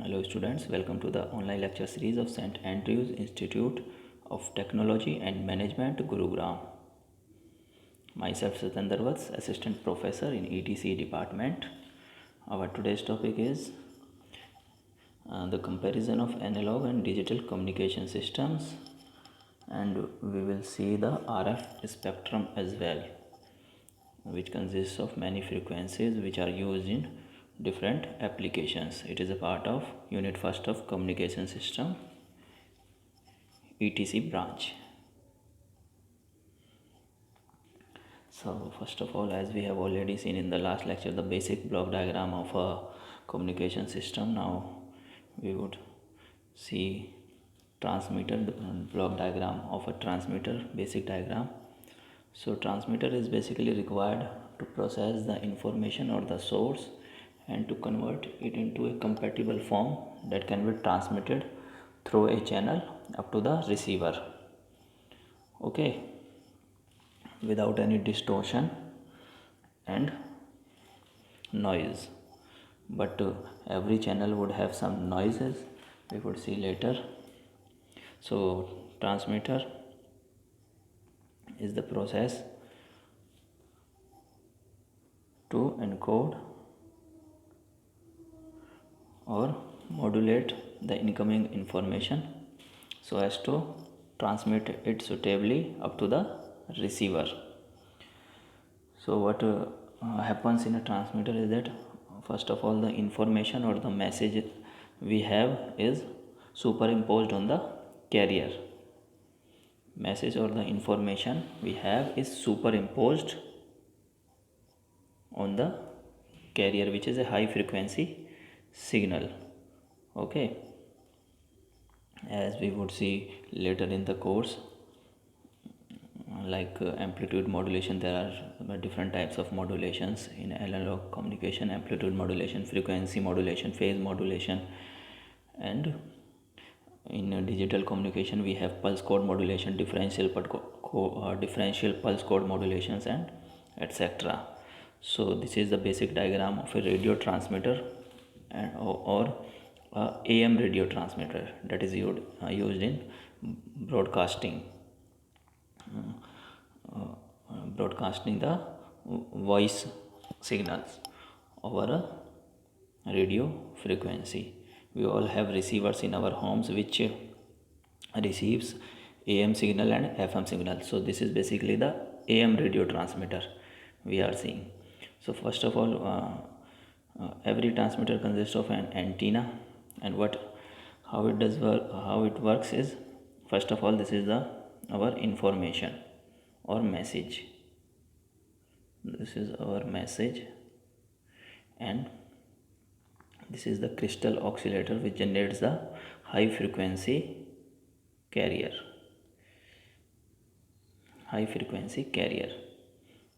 Hello students, welcome to the online lecture series of St. Andrews Institute of Technology and Management, Gurugram. Myself Satendra Vats, Assistant Professor in ETC Department. Our today's topic is the comparison of analog and digital communication systems, and we will see the RF spectrum as well, which consists of many frequencies which are used in different applications. It is a part of unit first of communication system ETC branch. So first of all, as we have already seen in the last lecture, the basic block diagram of a communication system. Now we would see transmitter, the block diagram of a transmitter, basic diagram. So transmitter is basically required to process the information or the source and to convert it into a compatible form that can be transmitted through a channel up to the receiver, okay, without any distortion and noise. But every channel would have some noises, we would see later. So transmitter is the process to encode or modulate the incoming information so as to transmit it suitably up to the receiver. So what happens in a transmitter is that first of all the information or the message we have is superimposed on the carrier. Message or the information we have is superimposed on the carrier, which is a high frequency signal, okay, as we would see later in the course. Like amplitude modulation, there are different types of modulations in analog communication: amplitude modulation, frequency modulation, phase modulation, and in digital communication we have pulse code modulation, differential pulse code modulations, and etc. So this is the basic diagram of a radio transmitter or AM radio transmitter that is used in broadcasting the voice signals over a radio frequency. We all have receivers in our homes which receives AM signal and FM signal. So this is basically the AM radio transmitter we are seeing. So first of all, every transmitter consists of an antenna, and how it works is, first of all, this is our information or message. This is our message, and this is the crystal oscillator which generates the high frequency carrier.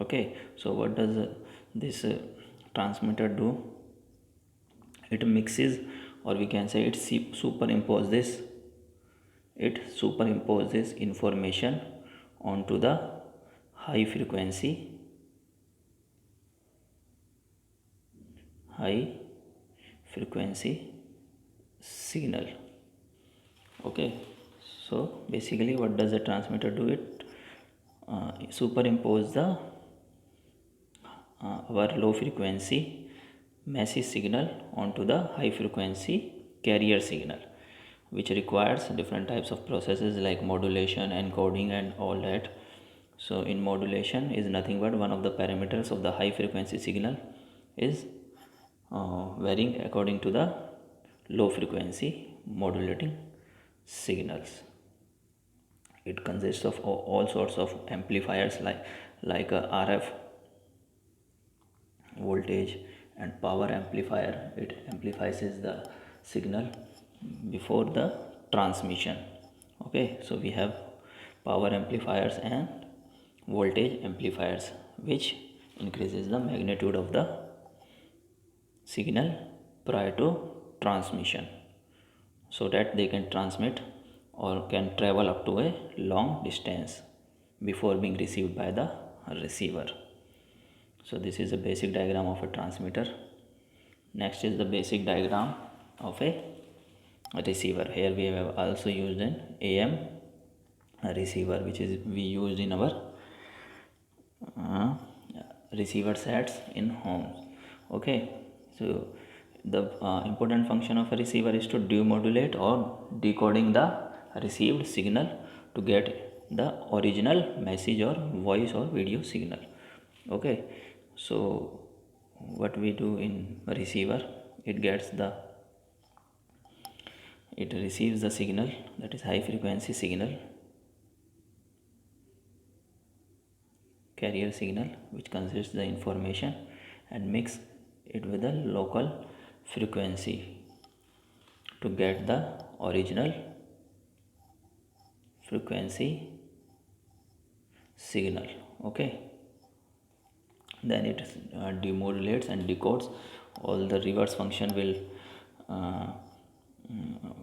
Okay, so what does this transmitter do? It mixes, or we can say it superimposes information onto the high frequency signal. Okay, so basically what does the transmitter do? It superimpose the our low frequency message signal onto the high frequency carrier signal, which requires different types of processes like modulation, encoding, and all that. So in modulation is nothing but one of the parameters of the high frequency signal is varying according to the low frequency modulating signals. It consists of all sorts of amplifiers like a RF voltage and power amplifier. It amplifies the signal before the transmission. Okay, so we have power amplifiers and voltage amplifiers, which increases the magnitude of the signal prior to transmission so that they can transmit or can travel up to a long distance before being received by the receiver. So this is a basic diagram of a transmitter. Next is the basic diagram of a receiver. Here we have also used an AM receiver, which is we used in our uh, receiver sets in homes. Okay, so the important function of a receiver is to demodulate or decoding the received signal to get the original message or voice or video signal. Okay, so what we do in a receiver, it receives the signal, that is high frequency signal, carrier signal, which consists the information and mix it with a local frequency to get the original frequency signal. Okay, then it demodulates and decodes. All the reverse function will uh,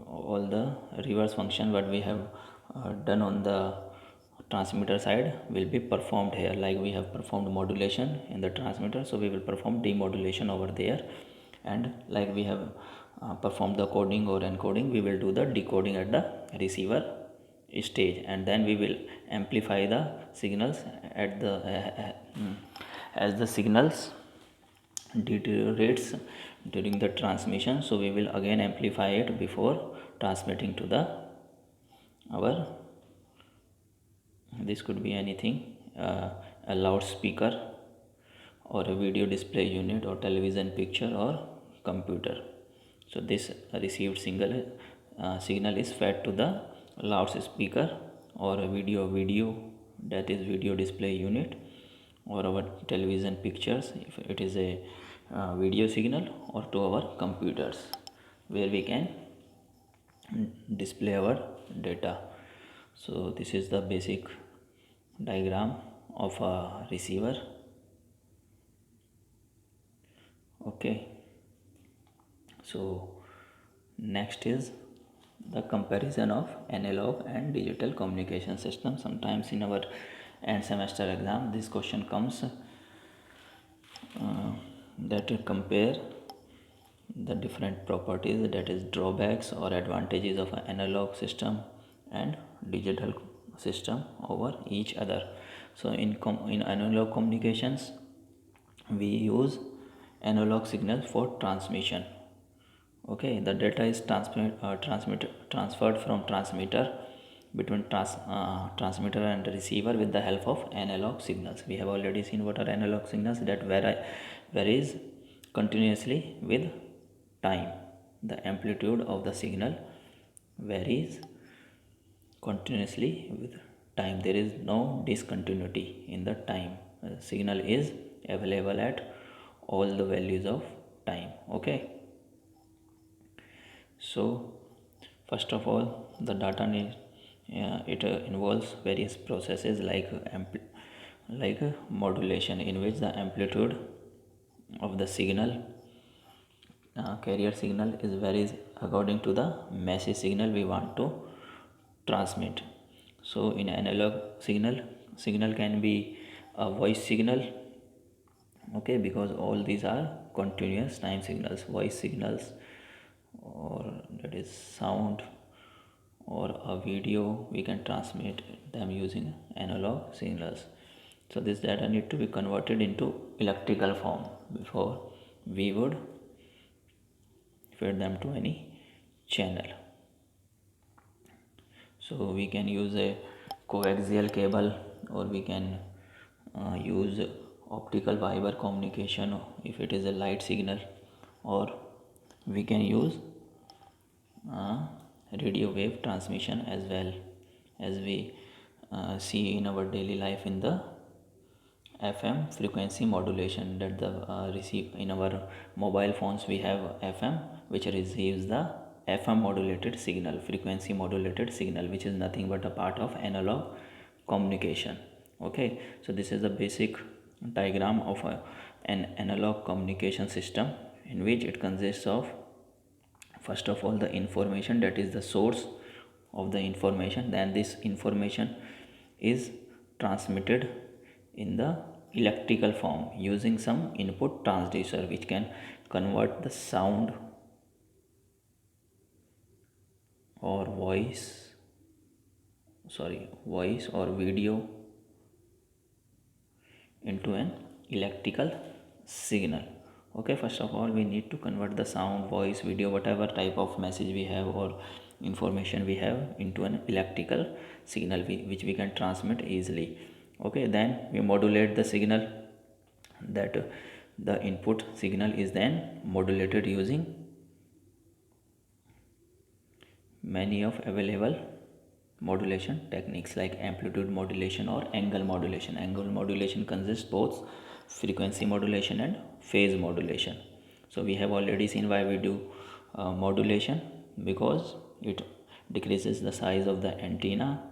all the reverse function what we have done on the transmitter side will be performed here. Like we have performed modulation in the transmitter, so we will perform demodulation over there, and like we have performed the coding or encoding, we will do the decoding at the receiver stage, and then we will amplify the signals at the as the signals deteriorates during the transmission, so we will again amplify it before transmitting to the our, this could be anything, a loudspeaker or a video display unit or television picture or computer. So this received signal is fed to the loudspeaker or a video, that is video display unit, or our television pictures if it is a video signal, or to our computers where we can display our data. So this is the basic diagram of a receiver. Okay, so next is the comparison of analog and digital communication system. Sometimes in our end semester exam this question comes, that compare the different properties, that is drawbacks or advantages of an analog system and digital system over each other. So in analog communications we use analog signal for transmission. Okay, the data is transferred from transmitter between transmitter and receiver with the help of analog signals. We have already seen what are analog signals, that varies continuously with time. The amplitude of the signal varies continuously with time. There is no discontinuity in the time. Signal is available at all the values of time. Okay, so first of all the data need, it involves various processes like modulation, in which the amplitude of the signal, carrier signal, is varies according to the message signal we want to transmit. So in analog signal can be a voice signal. Okay, because all these are continuous time signals, voice signals, or that is sound, or a video, we can transmit them using analog signals. So this data need to be converted into electrical form before we would feed them to any channel. So we can use a coaxial cable, or we can use optical fiber communication if it is a light signal, or we can use radio wave transmission as well, as we see in our daily life in the FM frequency modulation, that the receive in our mobile phones we have FM, which receives the FM modulated signal, frequency modulated signal, which is nothing but a part of analog communication. Okay, so this is the basic diagram of an analog communication system, in which it consists of, first of all, the information, that is the source of the information. Then this information is transmitted in the electrical form using some input transducer, which can convert the sound or voice or video into an electrical signal. Okay, first of all we need to convert the sound, voice, video, whatever type of message we have or information we have into an electrical signal which we can transmit easily. Okay, then we modulate the signal. That the input signal is then modulated using many of available modulation techniques like amplitude modulation or angle modulation. Angle modulation consists both frequency modulation and phase modulation. So we have already seen why we do modulation, because it decreases the size of the antenna.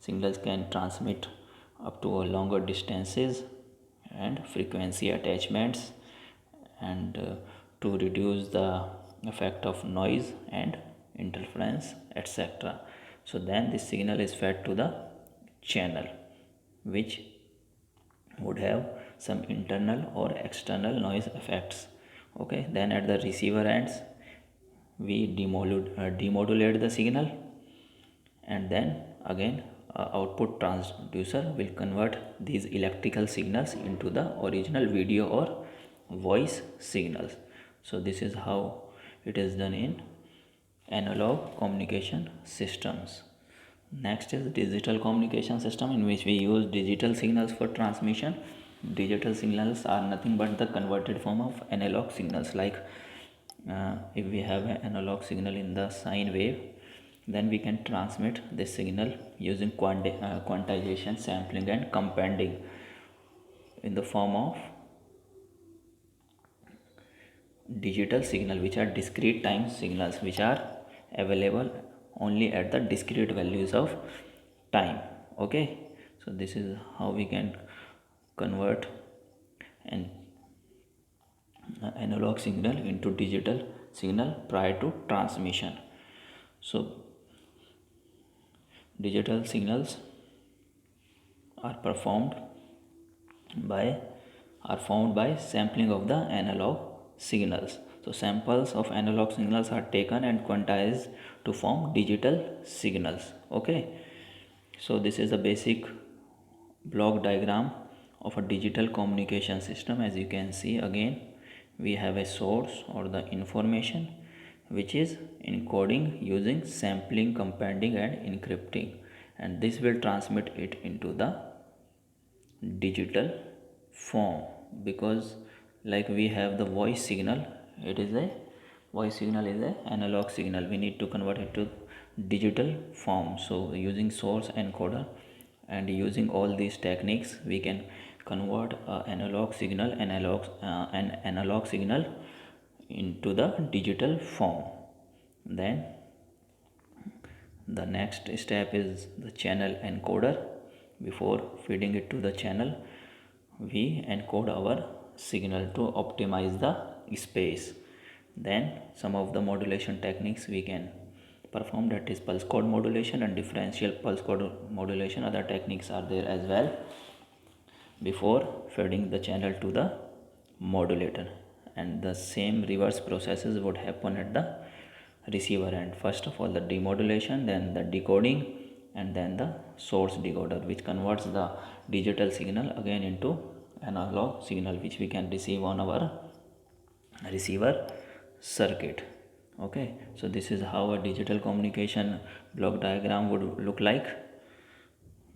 Signals can transmit up to a longer distances and frequency attachments, and to reduce the effect of noise and interference, etc. So then this signal is fed to the channel, which would have some internal or external noise effects. Okay, then at the receiver ends we demodulate the signal, and then again output transducer will convert these electrical signals into the original video or voice signals. So this is how it is done in analog communication systems. Next is digital communication system, in which we use digital signals for transmission. Digital signals are nothing but the converted form of analog signals. Like if we have an analog signal in the sine wave, then we can transmit this signal using quantization, sampling and compounding in the form of digital signal, which are discrete time signals, which are available only at the discrete values of time. Okay, so this is how we can convert an analog signal into digital signal prior to transmission. So digital signals are formed by sampling of the analog signals. So samples of analog signals are taken and quantized to form digital signals. Okay, so this is the basic block diagram of a digital communication system. As you can see, again we have a source or the information which is encoding using sampling, compounding and encrypting, and this will transmit it into the digital form. Because like we have the voice signal, it is a voice signal is a analog signal, we need to convert it to digital form. So using source encoder and using all these techniques, we can convert an analog signal into the digital form. Then the next step is the channel encoder. Before feeding it to the channel, we encode our signal to optimize the space. Then some of the modulation techniques we can perform, that is pulse code modulation and differential pulse code modulation. Other techniques are there as well before feeding the channel to the modulator, and the same reverse processes would happen at the receiver end. First of all the demodulation, then the decoding, and then the source decoder, which converts the digital signal again into analog signal, which we can receive on our receiver circuit. Okay, so this is how a digital communication block diagram would look like.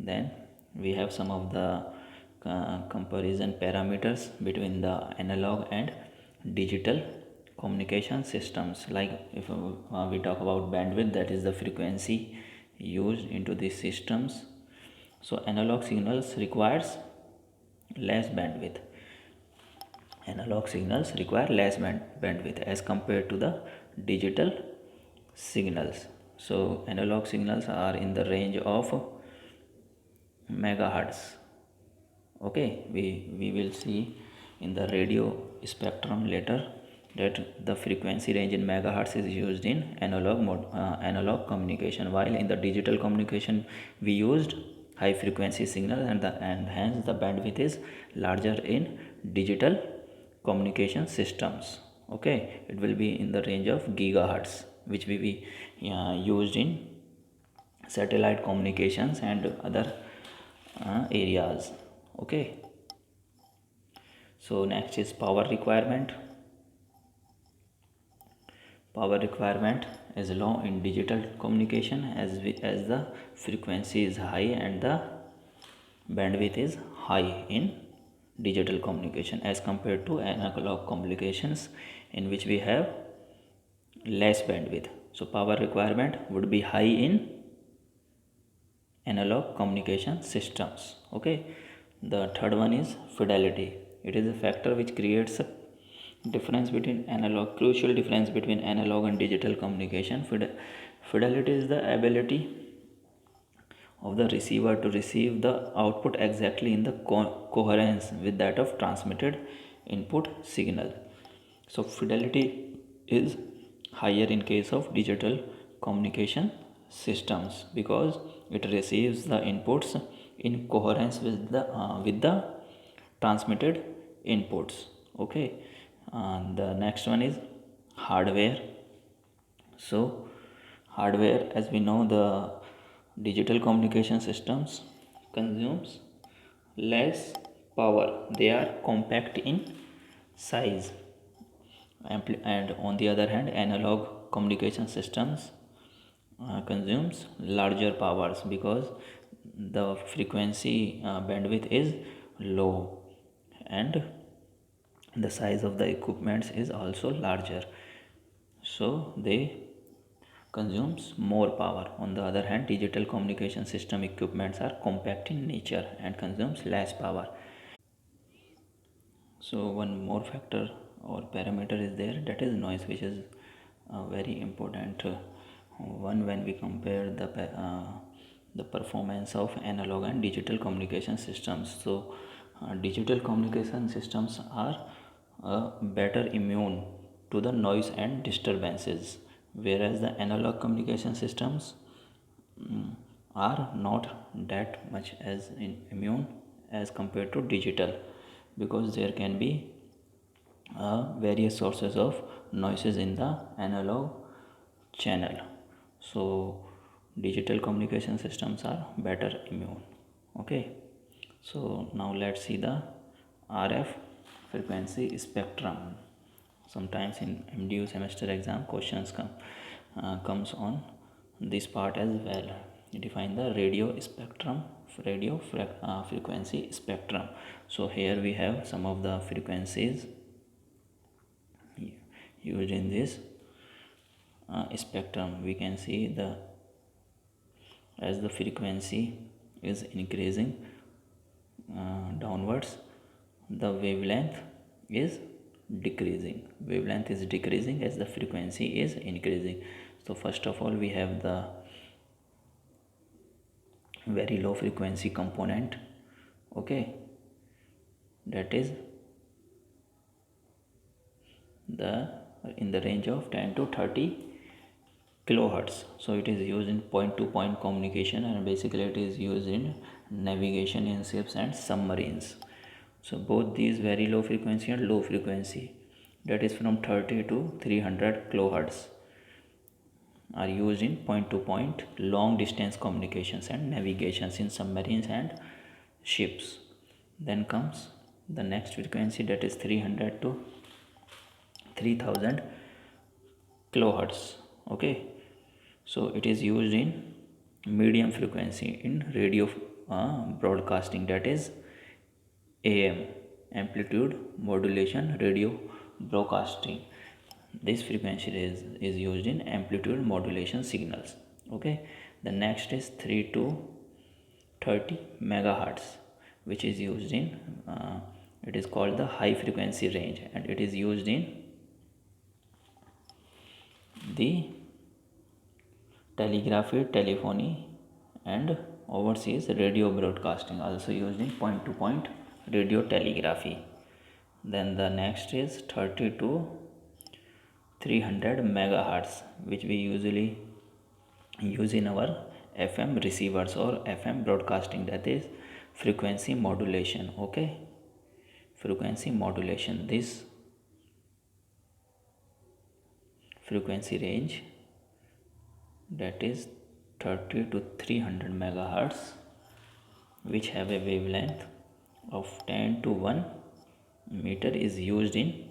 Then we have some of the comparison parameters between the analog and digital communication systems. Like if we talk about bandwidth, that is the frequency used into these systems. So analog signals requires less bandwidth. Analog signals require less bandwidth as compared to the digital signals. So analog signals are in the range of megahertz. Okay, we will see in the radio spectrum later that the frequency range in megahertz is used in analog communication, while in the digital communication we used high frequency signal, and hence the bandwidth is larger in digital communication systems. Okay, it will be in the range of gigahertz. which we used in satellite communications and other areas. Okay, so next is power requirement. Power requirement is low in digital communication as the frequency is high and the bandwidth is high in digital communication as compared to analog communications in which we have less bandwidth. So power requirement would be high in analog communication systems. Okay, the third one is fidelity. It is a factor which creates a difference between analog crucial difference between analog and digital communication. Fidelity is the ability of the receiver to receive the output exactly in the coherence with that of transmitted input signal. So fidelity is higher in case of digital communication systems because it receives the inputs in coherence with the transmitted inputs. Okay, and the next one is hardware. So hardware, as we know, the digital communication systems consumes less power. They are compact in size, and on the other hand analog communication systems consumes larger powers because the frequency bandwidth is low and the size of the equipments is also larger, so they consumes more power. On the other hand, digital communication system equipments are compact in nature and consumes less power. So one more factor or parameter is there, that is noise, which is very important one when we compare the performance of analog and digital communication systems. So digital communication systems are better immune to the noise and disturbances, whereas the analog communication systems are not that much as immune as compared to digital, because there can be various sources of noises in the analog channel. So digital communication systems are better immune. Okay, so now let's see the RF frequency spectrum. Sometimes in MDU semester exam questions comes on this part as well. Define the radio spectrum, frequency spectrum. So here we have some of the frequencies used in this spectrum. We can see the as the frequency is increasing downwards, the wavelength is decreasing as the frequency is increasing. So first of all we have the very low frequency component. Okay, that is the in the range of 10 to 30 kilohertz. So it is used in point to point communication, and basically it is used in navigation in ships and submarines. So both these very low frequency and low frequency, that is from 30 to 300 kilohertz, are used in point to point long distance communications and navigations in submarines and ships. Then comes the next frequency, that is 300 to 3000 kilohertz. Okay, so it is used in medium frequency in radio broadcasting, that is AM, amplitude modulation radio broadcasting. This frequency is used in amplitude modulation signals. Okay, the next is 3 to 30 megahertz, which is used in it is called the high frequency range, and it is used in the telegraphy, telephony, and overseas radio broadcasting, also used in point to point radio telegraphy. Then the next is 30 to 300 megahertz, which we usually use in our FM receivers or FM broadcasting, that is frequency modulation. Okay, frequency modulation, this frequency range that is 30 to 300 megahertz, which have a wavelength of 10 to 1 meter, is used in,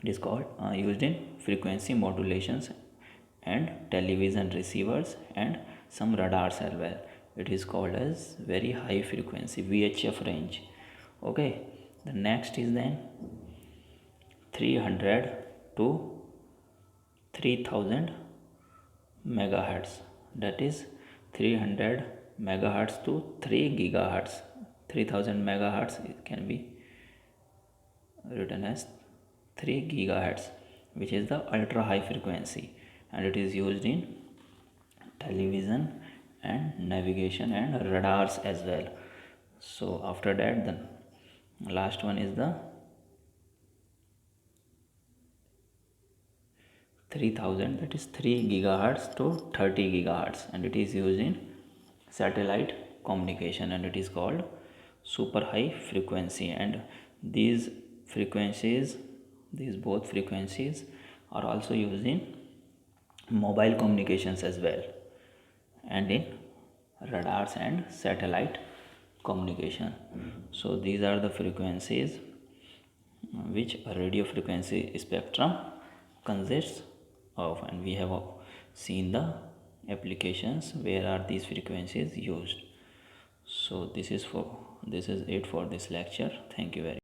it is called used in frequency modulations and television receivers and some radars as well. It is called as very high frequency VHF range. Okay, the next is then 300 to 3000 megahertz, that is 300 megahertz to 3 gigahertz. 3000 megahertz can be written as 3 gigahertz, which is the ultra high frequency, and it is used in television and navigation and radars as well. So after that, the last one is the 3000, that is 3 gigahertz to 30 gigahertz, and it is used in satellite communication, and it is called super high frequency. And these frequencies, these both frequencies are also used in mobile communications as well, and in radars and satellite communication. So these are the frequencies which a radio frequency spectrum consists of, and we have seen the applications where are these frequencies used. So this is it for this lecture. Thank you very much.